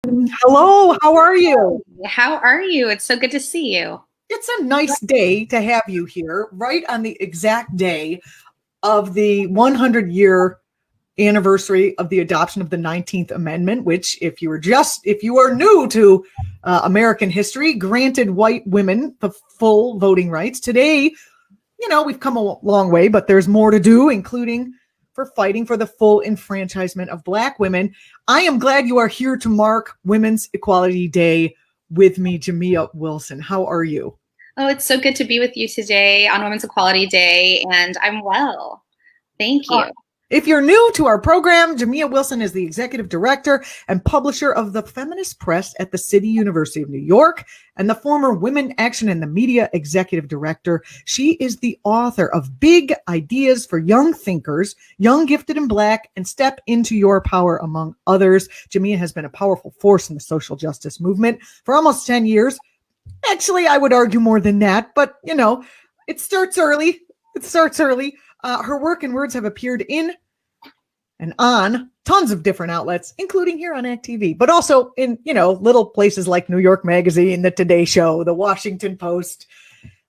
Hello, how are you? How are you? It's so good to see you. It's a nice day to have you here, right on the exact day of the 100-year anniversary of the adoption of the 19th Amendment, which, if you are new to American history, granted white women the full voting rights. Today, we've come a long way, but there's more to do, including for fighting for the full enfranchisement of Black women. I am glad you are here to mark Women's Equality Day with me, Jamia Wilson. How are you? Oh, it's so good to be with you today on Women's Equality Day, and I'm well. Thank Uh, you. If you're new to our program, Jamia Wilson is the executive director and publisher of the Feminist Press at the City University of New York and the former Women Action in the Media executive director. She is the author of Big Ideas for Young Thinkers, Young, Gifted, and Black, and Step into Your Power, among others. Jamia has been a powerful force in the social justice movement for almost 10 years. Actually, I would argue more than that, but it starts early. Her work and words have appeared in and on tons of different outlets, including here on act.tv, but also in, little places like New York Magazine, the Today Show, the Washington Post,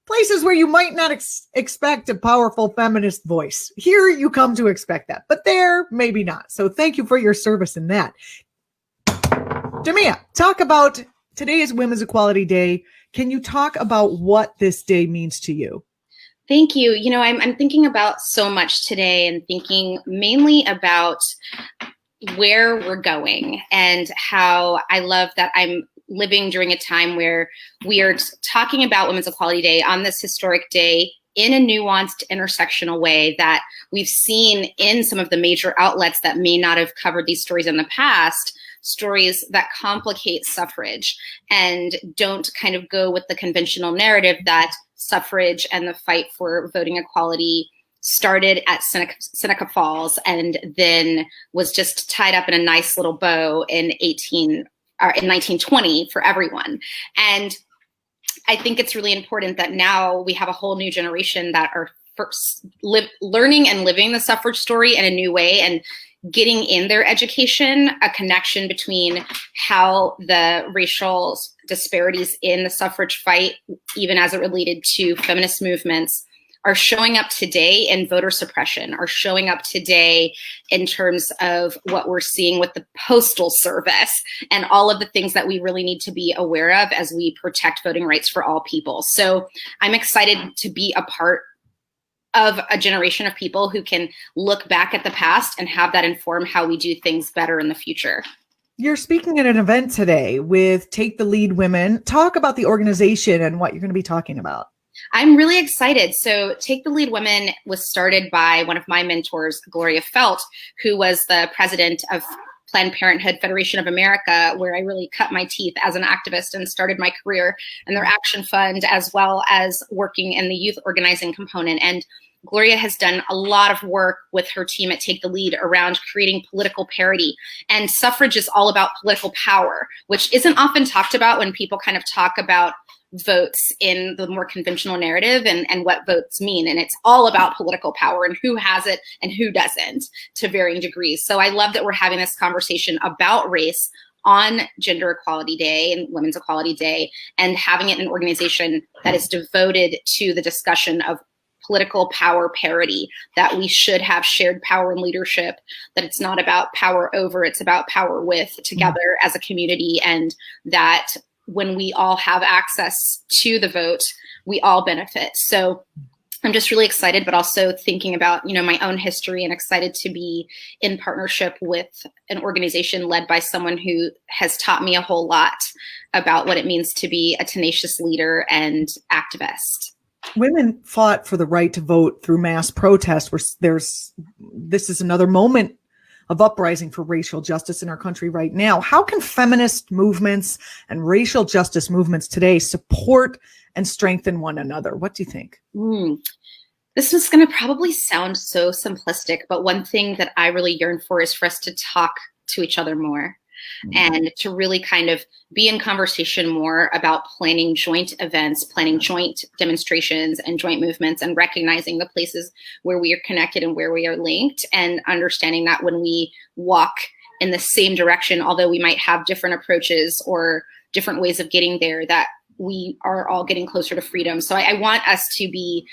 places where you might not expect a powerful feminist voice. Here you come to expect that, but there, maybe not. So thank you for your service in that. Jamia, talk about today is Women's Equality Day. Can you talk about what this day means to you? Thank you. I'm thinking about so much today and thinking mainly about where we're going and how I love that I'm living during a time where we are talking about Women's Equality Day on this historic day in a nuanced, intersectional way that we've seen in some of the major outlets that may not have covered these stories in the past, stories that complicate suffrage and don't kind of go with the conventional narrative that suffrage and the fight for voting equality started at Seneca Falls and then was just tied up in a nice little bow in 1920 for everyone. And I think it's really important that now we have a whole new generation that are learning and living the suffrage story in a new way and getting in their education a connection between how the racial disparities in the suffrage fight, even as it related to feminist movements, are showing up today in voter suppression, are showing up today in terms of what we're seeing with the Postal Service and all of the things that we really need to be aware of as we protect voting rights for all people. So I'm excited to be a part of a generation of people who can look back at the past and have that inform how we do things better in the future. You're speaking at an event today with Take the Lead Women. Talk about the organization and what you're going to be talking about. I'm really excited. So Take the Lead Women was started by one of my mentors, Gloria Felt, who was the president of Planned Parenthood Federation of America, where I really cut my teeth as an activist and started my career in their action fund, as well as working in the youth organizing component. And Gloria has done a lot of work with her team at Take the Lead around creating political parity. And suffrage is all about political power, which isn't often talked about when people kind of talk about votes in the more conventional narrative and what votes mean. And it's all about political power and who has it and who doesn't to varying degrees. So I love that we're having this conversation about race on Gender Equality Day and Women's Equality Day and having it in an organization that is devoted to the discussion of political power parity, that we should have shared power and leadership, that it's not about power over, it's about power with together as a community, and that when we all have access to the vote, we all benefit. So I'm just really excited, but also thinking about, my own history and excited to be in partnership with an organization led by someone who has taught me a whole lot about what it means to be a tenacious leader and activist. Women fought for the right to vote through mass protest. This is another moment of uprising for racial justice in our country right now. How can feminist movements and racial justice movements today support and strengthen one another? What do you think? This is going to probably sound so simplistic, but one thing that I really yearn for is for us to talk to each other more. And to really kind of be in conversation more about planning joint events, planning joint demonstrations and joint movements, and recognizing the places where we are connected and where we are linked, and understanding that when we walk in the same direction, although we might have different approaches or different ways of getting there, that we are all getting closer to freedom. So I want us to be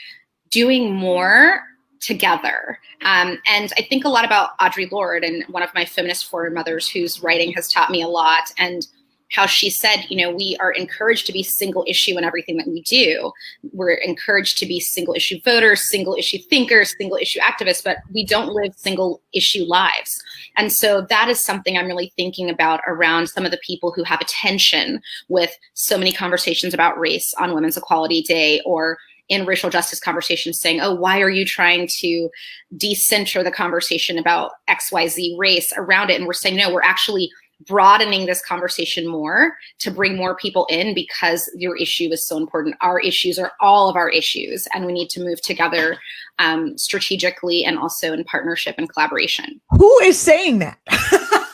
doing more together. And I think a lot about Audre Lorde, and one of my feminist foremothers whose writing has taught me a lot, and how she said, we are encouraged to be single issue in everything that we do. We're encouraged to be single issue voters, single issue thinkers, single issue activists, but we don't live single issue lives. And so that is something I'm really thinking about around some of the people who have attention with so many conversations about race on Women's Equality Day, or in racial justice conversations, saying, oh, why are you trying to decenter the conversation about XYZ race around it? And we're saying, no, we're actually broadening this conversation more to bring more people in, because your issue is so important. Our issues are all of our issues, and we need to move together strategically and also in partnership and collaboration. Who is saying that?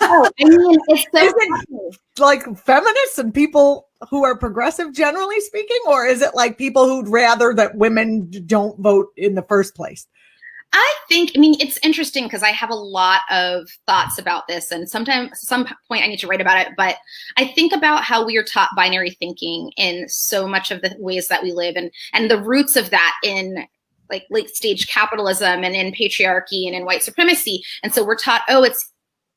Oh, I mean, it's so is it like feminists and people who are progressive, generally speaking, or is it like people who'd rather that women don't vote in the first place? I mean, it's interesting because I have a lot of thoughts about this, and sometimes at some point I need to write about it, but I think about how we are taught binary thinking in so much of the ways that we live, and the roots of that in like late stage capitalism and in patriarchy and in white supremacy. And so we're taught, oh, it's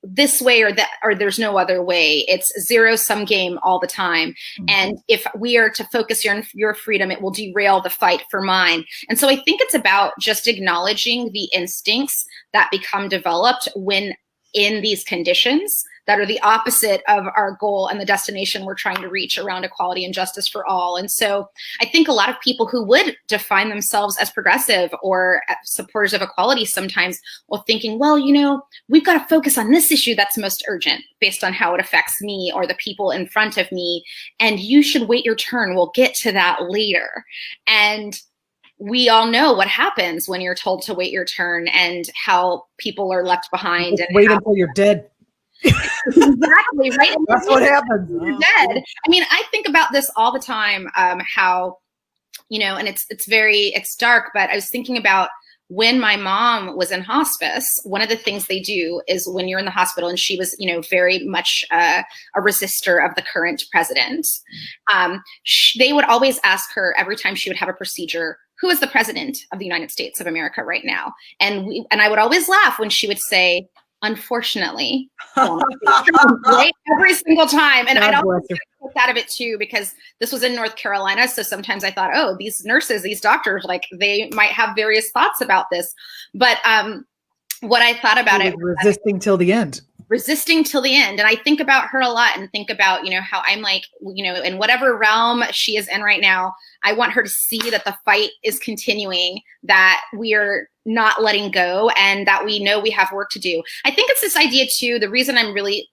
this way or that, or there's no other way. It's zero sum game all the time. Mm-hmm. And if we are to focus on your freedom, it will derail the fight for mine. And so I think it's about just acknowledging the instincts that become developed when in these conditions that are the opposite of our goal and the destination we're trying to reach around equality and justice for all. And so I think a lot of people who would define themselves as progressive or supporters of equality sometimes will thinking, well, we've got to focus on this issue that's most urgent based on how it affects me or the people in front of me. And you should wait your turn. We'll get to that later. And we all know what happens when you're told to wait your turn and how people are left behind. And wait until you're dead. Exactly, right? That's what happens. You're dead. I mean, I think about this all the time, how, and it's dark, but I was thinking about when my mom was in hospice. One of the things they do is when you're in the hospital, and she was, very much a resistor of the current president, they would always ask her every time she would have a procedure, who is the president of the United States of America right now? And I would always laugh when she would say, unfortunately, right? Every single time. And I'd always get out of it too, because this was in North Carolina. So sometimes I thought, oh, these nurses, these doctors, like they might have various thoughts about this. But what I thought about it was resisting till the end. And I think about her a lot and think about, how I'm like, in whatever realm she is in right now, I want her to see that the fight is continuing, that we are not letting go, and that we know we have work to do. I think it's this idea too. The reason I'm really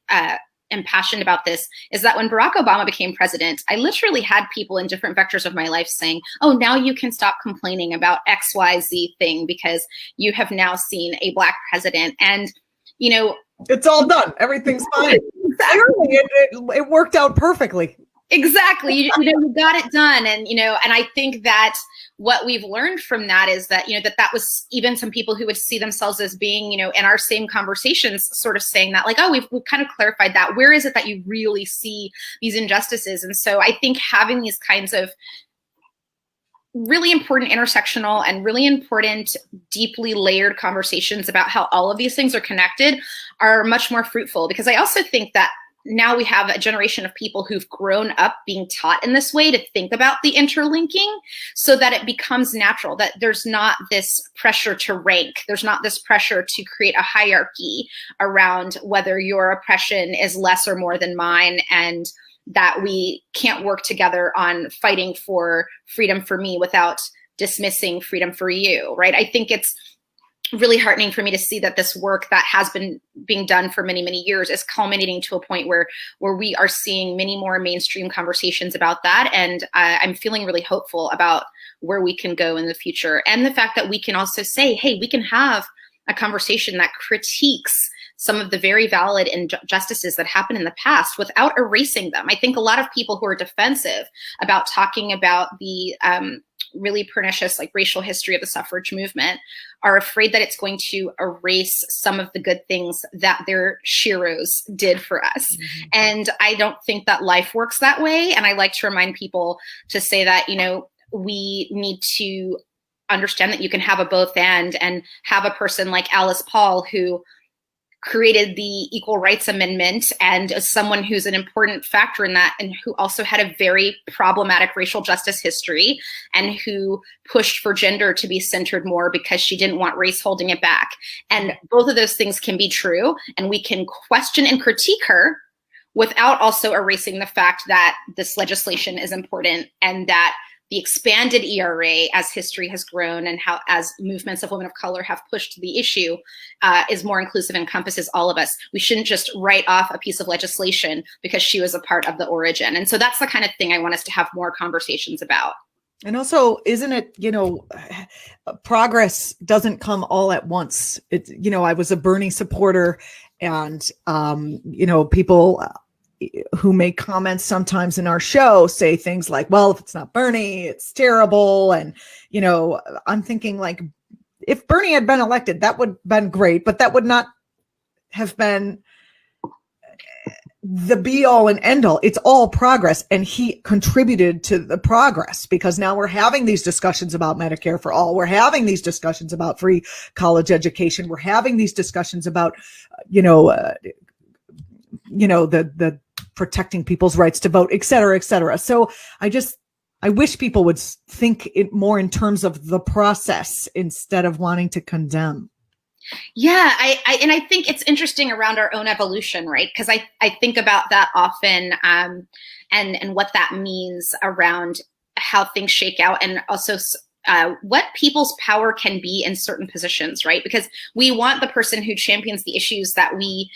impassioned about this is that when Barack Obama became president, I literally had people in different vectors of my life saying, oh, now you can stop complaining about XYZ thing because you have now seen a Black president. And, it's all done. Everything's fine. Clearly, it worked out perfectly. Exactly. You got it done. And, and I think that what we've learned from that is that, that was even some people who would see themselves as being, in our same conversations, sort of saying that like, oh, we've kind of clarified that. Where is it that you really see these injustices? And so I think having these kinds of really important intersectional and really important, deeply layered conversations about how all of these things are connected are much more fruitful, because I also think that now we have a generation of people who've grown up being taught in this way to think about the interlinking, so that it becomes natural, that there's not this pressure to rank. There's not this pressure to create a hierarchy around whether your oppression is less or more than mine, and that we can't work together on fighting for freedom for me without dismissing freedom for you, right? I think it's really heartening for me to see that this work that has been being done for many, many years is culminating to a point where we are seeing many more mainstream conversations about that. And I'm feeling really hopeful about where we can go in the future. And the fact that we can also say, hey, we can have a conversation that critiques some of the very valid injustices that happened in the past without erasing them. I think a lot of people who are defensive about talking about the really pernicious, like racial history of the suffrage movement, are afraid that it's going to erase some of the good things that their sheroes did for us. Mm-hmm. And I don't think that life works that way. And I like to remind people to say that, you know, we need to understand that you can have a both and have a person like Alice Paul, who created the Equal Rights Amendment and as someone who's an important factor in that, and who also had a very problematic racial justice history and who pushed for gender to be centered more because she didn't want race holding it back. And both of those things can be true, and we can question and critique her without also erasing the fact that this legislation is important, and that the expanded ERA, as history has grown and how as movements of women of color have pushed the issue, is more inclusive, encompasses all of us. We shouldn't just write off a piece of legislation because she was a part of the origin. And so that's the kind of thing I want us to have more conversations about. And also, isn't it, you know, progress doesn't come all at once. It's, you know, I was a Bernie supporter, and, you know, people who make comments sometimes in our show say things like, well, if it's not Bernie, it's terrible. And, you know, I'm thinking, like, if Bernie had been elected, that would have been great, but that would not have been the be all and end all. It's all progress. And he contributed to the progress, because now we're having these discussions about Medicare for all. We're having these discussions about free college education. We're having these discussions about, the protecting people's rights to vote, et cetera, et cetera. So I wish people would think it more in terms of the process instead of wanting to condemn. Yeah, I think it's interesting around our own evolution, right? Because I think about that often, and what that means around how things shake out, and also what people's power can be in certain positions, right? Because we want the person who champions the issues that we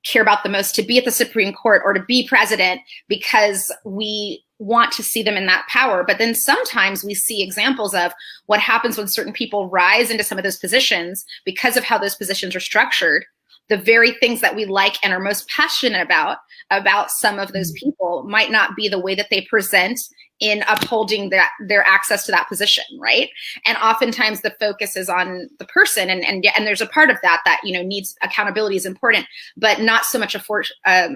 care about the most to be at the Supreme Court or to be president, because we want to see them in that power. But then sometimes we see examples of what happens when certain people rise into some of those positions because of how those positions are structured. The very things that we like and are most passionate about some of those people might not be the way that they present in upholding their access to that position, right? And oftentimes the focus is on the person, and there's a part of that needs accountability is important, but not so much a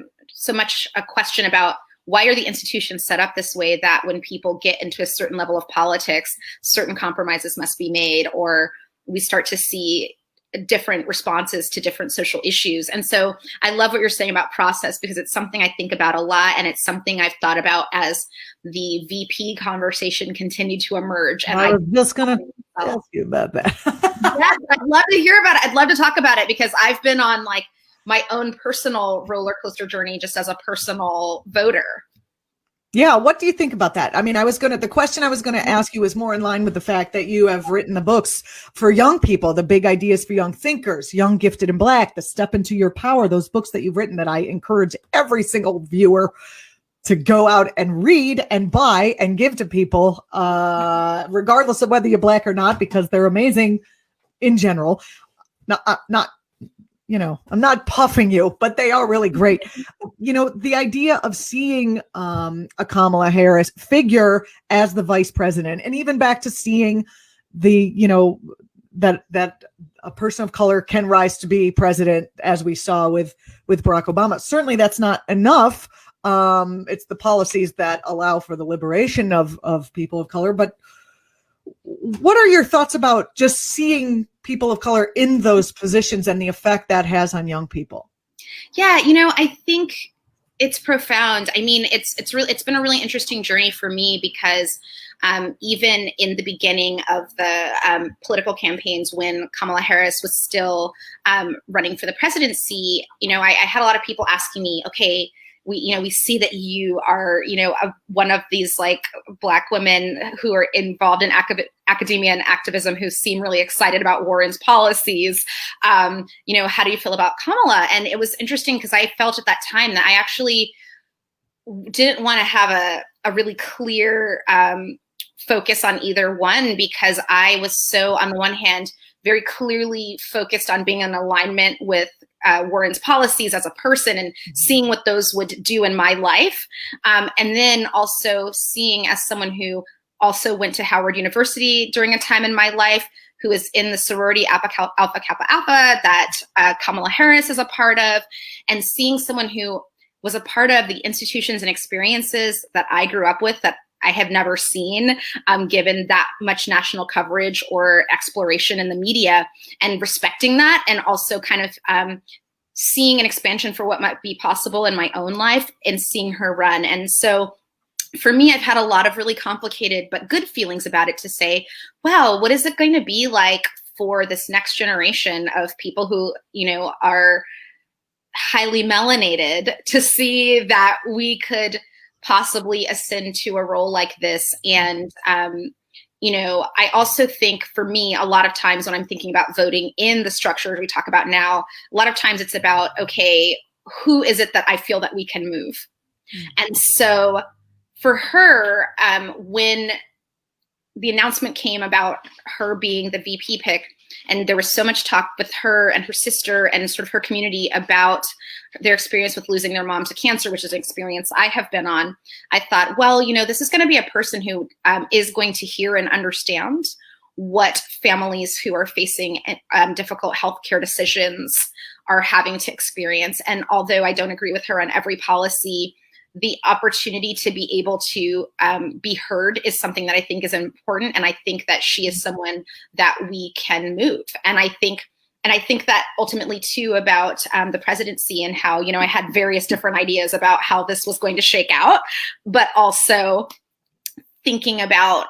question about why are the institutions set up this way that when people get into a certain level of politics, certain compromises must be made, or we start to see different responses to different social issues. And so I love what you're saying about process, because it's something I think about a lot, and it's something I've thought about as the VP conversation continued to emerge. And I was just going to ask you about that. Yes, I'd love to hear about it. I'd love to talk about it, because I've been on like my own personal roller coaster journey just as a personal voter. Yeah. What do you think about that? I mean, the question I was going to ask you is more in line with the fact that you have written the books for young people, the big ideas for young thinkers, Young, Gifted, and Black, the Step Into Your Power, those books that you've written that I encourage every single viewer to go out and read and buy and give to people, regardless of whether you're Black or not, because they're amazing in general. I'm not puffing you, but they are really great. The idea of seeing a Kamala Harris figure as the vice president, and even back to seeing that a person of color can rise to be president, as we saw with Barack Obama. Certainly that's not enough. It's the policies that allow for the liberation of people of color. But what are your thoughts about just seeing people of color in those positions and the effect that has on young people? Yeah, I think it's profound. I mean, it's been a really interesting journey for me, because even in the beginning of the political campaigns, when Kamala Harris was still running for the presidency, I had a lot of people asking me, okay, we see that you are, one of these like Black women who are involved in academia and activism, who seem really excited about Warren's policies. How do you feel about Kamala? And it was interesting, because I felt at that time that I actually didn't want to have a really clear focus on either one, because I was so, on the one hand, very clearly focused on being in alignment with Warren's policies as a person and seeing what those would do in my life. And then also seeing, as someone who also went to Howard University during a time in my life, who is in the sorority Alpha Kappa Alpha that Kamala Harris is a part of, and seeing someone who was a part of the institutions and experiences that I grew up with that I have never seen, given that much national coverage or exploration in the media, and respecting that, and also kind of seeing an expansion for what might be possible in my own life and seeing her run. And so for me, I've had a lot of really complicated but good feelings about it, to say, wow, what is it going to be like for this next generation of people who, you know, are highly melanated, to see that we could possibly ascend to a role like this. And, you know, I also think for me, a lot of times when I'm thinking about voting in the structures we talk about now, a lot of times it's about, okay, who is it that I feel that we can move? And so for her, when the announcement came about her being the VP pick, and there was so much talk with her and her sister and sort of her community about their experience with losing their mom to cancer, which is an experience I have been on, I thought, well, you know, this is going to be a person who is going to hear and understand what families who are facing difficult healthcare decisions are having to experience. And although I don't agree with her on every policy, the opportunity to be able to be heard is something that I think is important. And I think that she is someone that we can move. And I think that ultimately too about the presidency, and how, you know, I had various different ideas about how this was going to shake out, but also thinking about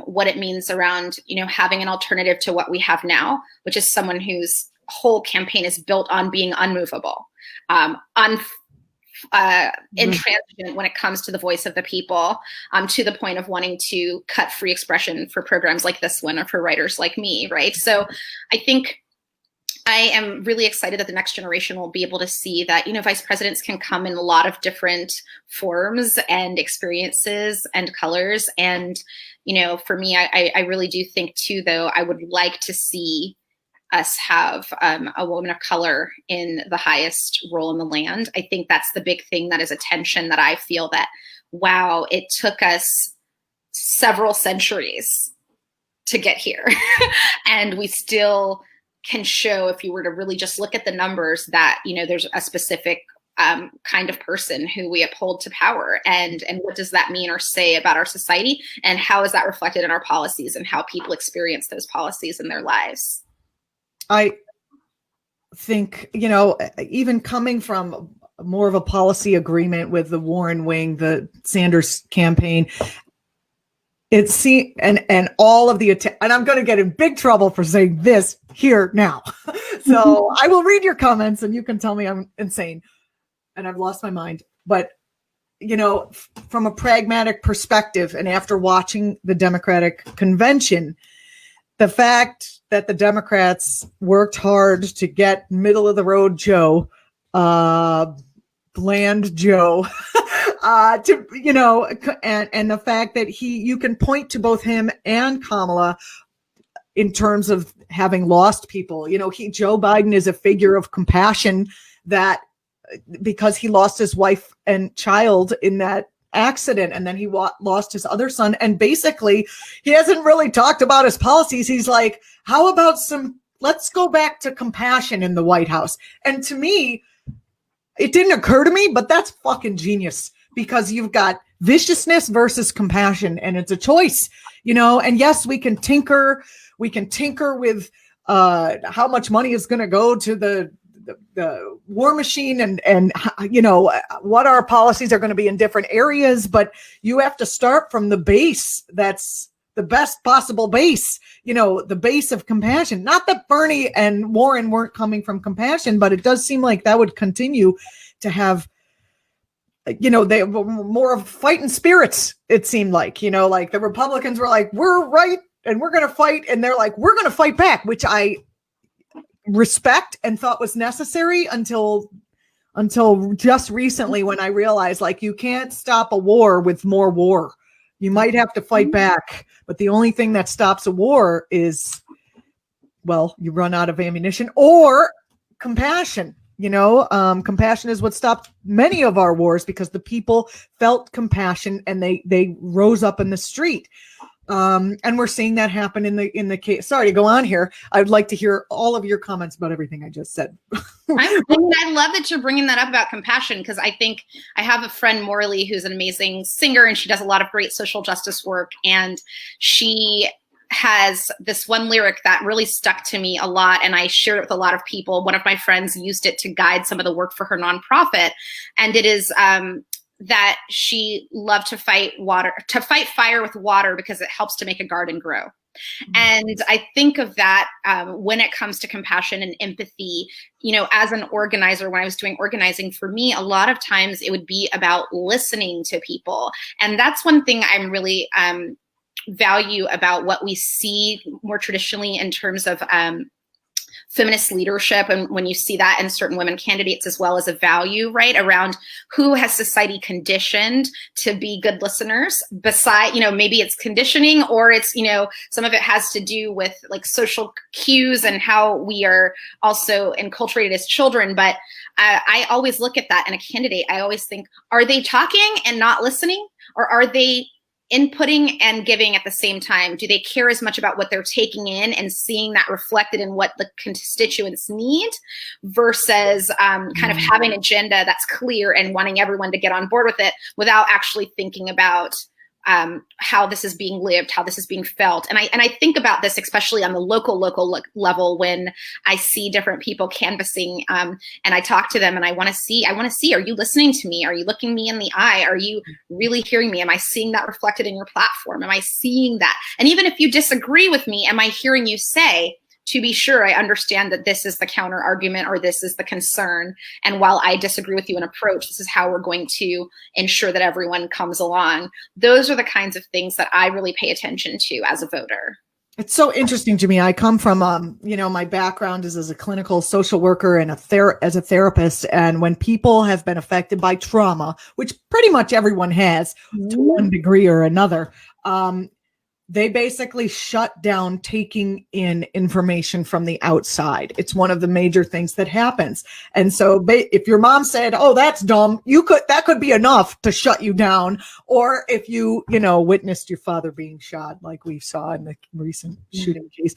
what it means around, you know, having an alternative to what we have now, which is someone whose whole campaign is built on being unmovable, intransigent when it comes to the voice of the people, to the point of wanting to cut free expression for programs like this one, or for writers like me, right? So I think I am really excited that the next generation will be able to see that, you know, vice presidents can come in a lot of different forms and experiences and colors. And, you know, for me, I really do think too, though, I would like to see us have a woman of color in the highest role in the land. I think that's the big thing that is a tension that I feel that, wow, it took us several centuries to get here. And we still can show, if you were to really just look at the numbers, that, you know, there's a specific kind of person who we uphold to power. And what does that mean or say about our society? And how is that reflected in our policies and how people experience those policies in their lives? I think, you know, even coming from more of a policy agreement with the Warren wing, the Sanders campaign, and all of the and I'm going to get in big trouble for saying this here now. So I will read your comments and you can tell me I'm insane and I've lost my mind. But, you know, from a pragmatic perspective, and after watching the Democratic convention, the fact that the Democrats worked hard to get middle of the road Joe, bland Joe, to, you know, and the fact that you can point to both him and Kamala in terms of having lost people. You know, Joe Biden is a figure of compassion, that because he lost his wife and child in that accident, and then he lost his other son, and basically he hasn't really talked about his policies. He's like, how about let's go back to compassion in the White House. And to me, it didn't occur to me, but that's fucking genius, because you've got viciousness versus compassion, and it's a choice, you know. And yes, we can tinker with how much money is going to go to the war machine, and you know, what our policies are going to be in different areas, but you have to start from the base that's the best possible base, you know, the base of compassion. Not that Bernie and Warren weren't coming from compassion, but it does seem like that would continue to have, you know, they were more of fighting spirits. It seemed like, you know, like the Republicans were like, we're right and we're going to fight, and they're like, we're going to fight back, which I respect and thought was necessary until just recently, when I realized, like, you can't stop a war with more war. You might have to fight back, but the only thing that stops a war is, well, you run out of ammunition or compassion. You know, compassion is what stopped many of our wars, because the people felt compassion and they rose up in the street. And we're seeing that happen in the case. Sorry to go on here. I'd like to hear all of your comments about everything I just said. I love that you're bringing that up about compassion, because I think I have a friend, Morley, who's an amazing singer, and she does a lot of great social justice work. And she has this one lyric that really stuck to me a lot, and I share it with a lot of people. One of my friends used it to guide some of the work for her nonprofit, and it is that she loved to fight fire with water because it helps to make a garden grow. And I think of that when it comes to compassion and empathy, as an organizer, when I was doing organizing, for me, a lot of times it would be about listening to people. And that's one thing I'm really value about what we see more traditionally in terms of feminist leadership, and when you see that in certain women candidates, as well as a value, right, around who has society conditioned to be good listeners. Beside, maybe it's conditioning, or it's, some of it has to do with like social cues and how we are also enculturated as children. But I always look at that in a candidate. I always think, are they talking and not listening, or are they inputting and giving at the same time? Do they care as much about what they're taking in and seeing that reflected in what the constituents need, versus kind of having an agenda that's clear and wanting everyone to get on board with it without actually thinking about how this is being lived, how this is being felt. And I think about this especially on the local level, when I see different people canvassing and I talk to them and I want to see, are you listening to me? Are you looking me in the eye? Are you really hearing me? Am I seeing that reflected in your platform? Am I seeing that? And even if you disagree with me, am I hearing you say, to be sure, I understand that this is the counter argument, or this is the concern. And while I disagree with you in approach, this is how we're going to ensure that everyone comes along. Those are the kinds of things that I really pay attention to as a voter. It's so interesting to me. I come from, my background is as a clinical social worker and as a therapist. And when people have been affected by trauma, which pretty much everyone has to one degree or another, they basically shut down taking in information from the outside. It's one of the major things that happens. And so if your mom said, "Oh, that's dumb," that could be enough to shut you down. Or if you witnessed your father being shot, like we saw in the recent shooting case,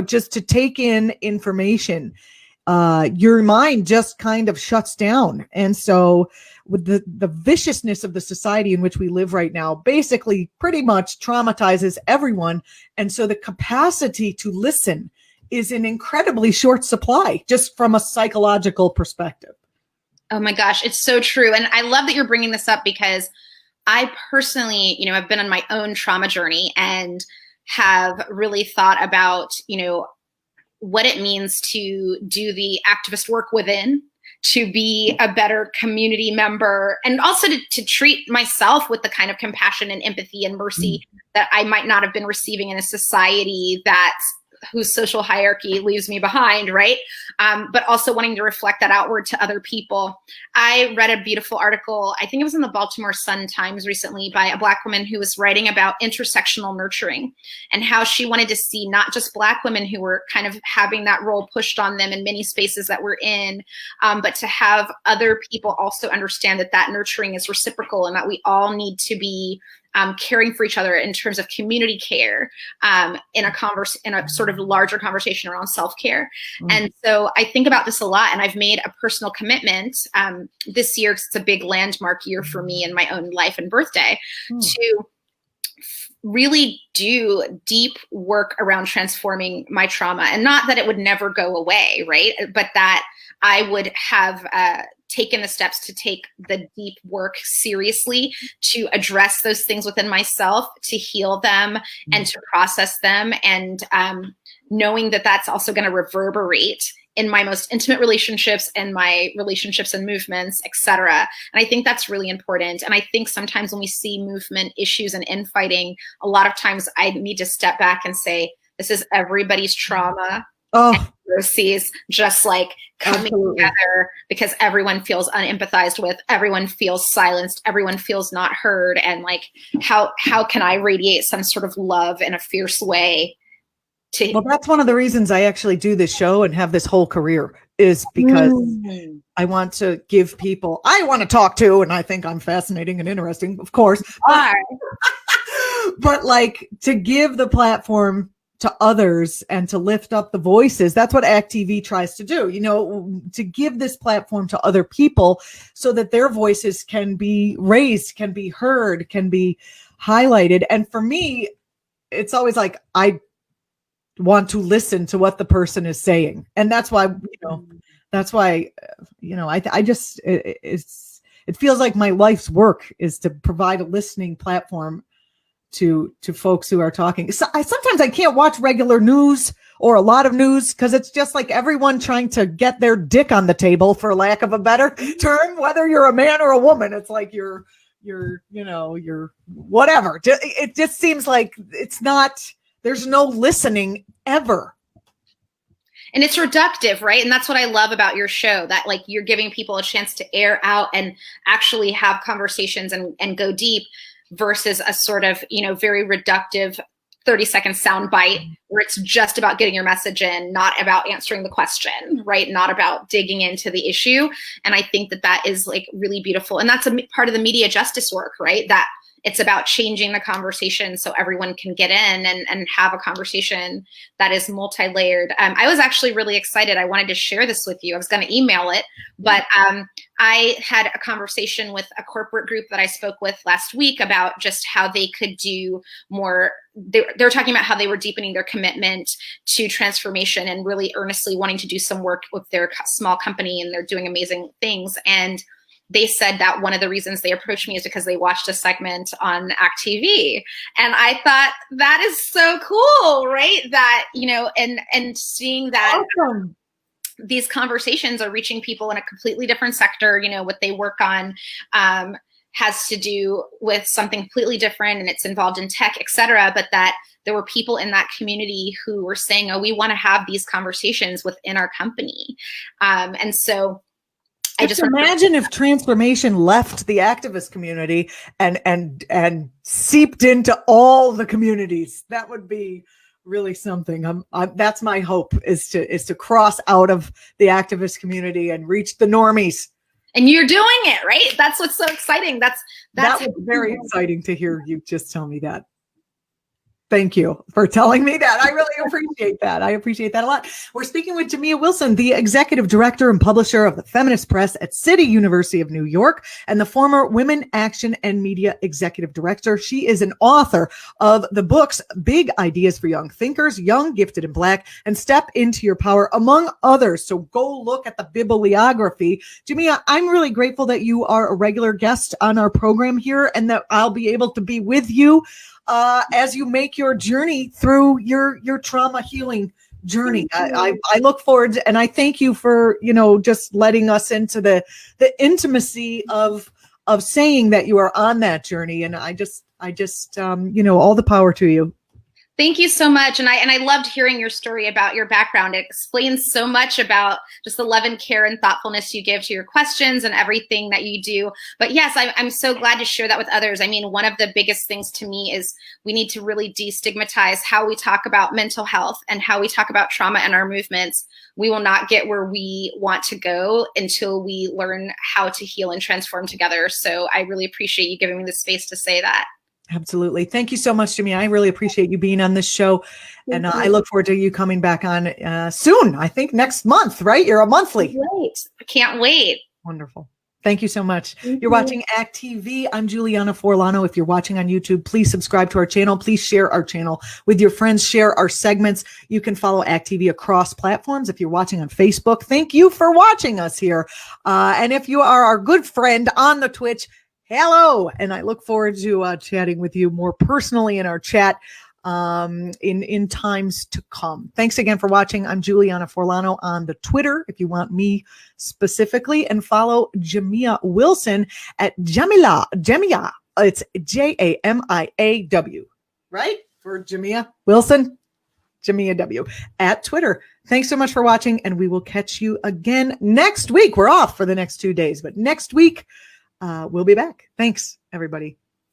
just to take in information, your mind just kind of shuts down. And so with the viciousness of the society in which we live right now, basically pretty much traumatizes everyone. And so the capacity to listen is in incredibly short supply, just from a psychological perspective. Oh my gosh, it's so true. And I love that you're bringing this up, because I personally, have been on my own trauma journey and have really thought about, what it means to do the activist work within, to be a better community member, and also to treat myself with the kind of compassion and empathy and mercy that I might not have been receiving in a society whose social hierarchy leaves me behind, right? But also wanting to reflect that outward to other people. I read a beautiful article, I think it was in the Baltimore Sun-Times recently, by a Black woman who was writing about intersectional nurturing and how she wanted to see not just Black women who were kind of having that role pushed on them in many spaces that we're in, but to have other people also understand that nurturing is reciprocal, and that we all need to be caring for each other in terms of community care, in a sort of larger conversation around self-care. And so I think about this a lot, and I've made a personal commitment this year, because it's a big landmark year for me in my own life and birthday, to really do deep work around transforming my trauma. And not that it would never go away, right? But that I would have taken the steps to take the deep work seriously, to address those things within myself, to heal them and to process them. And knowing that that's also going to reverberate in my most intimate relationships and my relationships and movements, et cetera. And I think that's really important. And I think sometimes when we see movement issues and infighting, a lot of times I need to step back and say, this is everybody's trauma. And neuroses just like coming together, because everyone feels unempathized with, everyone feels silenced, everyone feels not heard. And like, how can I radiate some sort of love in a fierce way? Well, that's one of the reasons I actually do this show and have this whole career, is because I want to give people I want to talk to, and I think I'm fascinating and interesting, of course. But like to give the platform to others and to lift up the voices, that's what ACT.TV tries to do, to give this platform to other people so that their voices can be raised, can be heard, can be highlighted. And for me, it's always like, I want to listen to what the person is saying. And that's why, I just, it feels like my life's work is to provide a listening platform to folks who are talking. So sometimes I can't watch regular news or a lot of news because it's just like everyone trying to get their dick on the table, for lack of a better term, whether you're a man or a woman. It's like you're whatever. It just seems like there's no listening ever. And it's reductive, right? And that's what I love about your show, that like you're giving people a chance to air out and actually have conversations and go deep, versus a sort of, very reductive 30-second sound bite where it's just about getting your message in, not about answering the question, right? Not about digging into the issue. And I think that is like really beautiful. And that's a part of the media justice work, right? That it's about changing the conversation so everyone can get in and have a conversation that is multi-layered. I was actually really excited. I wanted to share this with you. I was going to email it, but I had a conversation with a corporate group that I spoke with last week about just how they could do more. They were talking about how they were deepening their commitment to transformation and really earnestly wanting to do some work with their small company, and they're doing amazing things. And they said that one of the reasons they approached me is because they watched a segment on ACT.TV. And I thought that is so cool, right? That, and seeing that Awesome. These conversations are reaching people in a completely different sector. What they work on has to do with something completely different, and it's involved in tech, et cetera. But that there were people in that community who were saying, oh, we want to have these conversations within our company. And so I just imagine if transformation left the activist community and seeped into all the communities. That would be really something. That's my hope, is to cross out of the activist community and reach the normies. And you're doing it, right? That's what's so exciting. That was very exciting to hear you just tell me that. Thank you for telling me that. I really appreciate that. I appreciate that a lot. We're speaking with Jamia Wilson, the executive director and publisher of the Feminist Press at City University of New York, and the former Women Action and Media executive director. She is an author of the books Big Ideas for Young Thinkers, Young, Gifted, and Black, and Step Into Your Power, among others. So go look at the bibliography. Jamia, I'm really grateful that you are a regular guest on our program here, and that I'll be able to be with you as you make your journey through your trauma healing journey. I look forward to, and I thank you for, just letting us into the intimacy of saying that you are on that journey. And I just all the power to you. Thank you so much. And I loved hearing your story about your background. It explains so much about just the love and care and thoughtfulness you give to your questions and everything that you do. But yes, I'm so glad to share that with others. I mean, one of the biggest things to me is we need to really destigmatize how we talk about mental health and how we talk about trauma in our movements. We will not get where we want to go until we learn how to heal and transform together. So I really appreciate you giving me the space to say that. Absolutely. Thank you so much, Jamia. I really appreciate you being on this show. And I look forward to you coming back on soon. I think next month, right? You're a monthly. Great. I can't wait. Wonderful. Thank you so much. You're watching ACT.TV. I'm Julianna Forlano. If you're watching on YouTube, please subscribe to our channel. Please share our channel with your friends. Share our segments. You can follow ACT.TV across platforms. If you're watching on Facebook, thank you for watching us here. And if you are our good friend on the Twitch, hello. And I look forward to chatting with you more personally in our chat in times to come. Thanks again for watching. I'm Julianna Forlano on the Twitter, if you want me specifically, and follow Jamia Wilson at Jamia. It's Jamiaw, right? For Jamia Wilson, Jamia W at Twitter. Thanks so much for watching, and we will catch you again next week. We're off for the next 2 days, but next week, we'll be back. Thanks, everybody.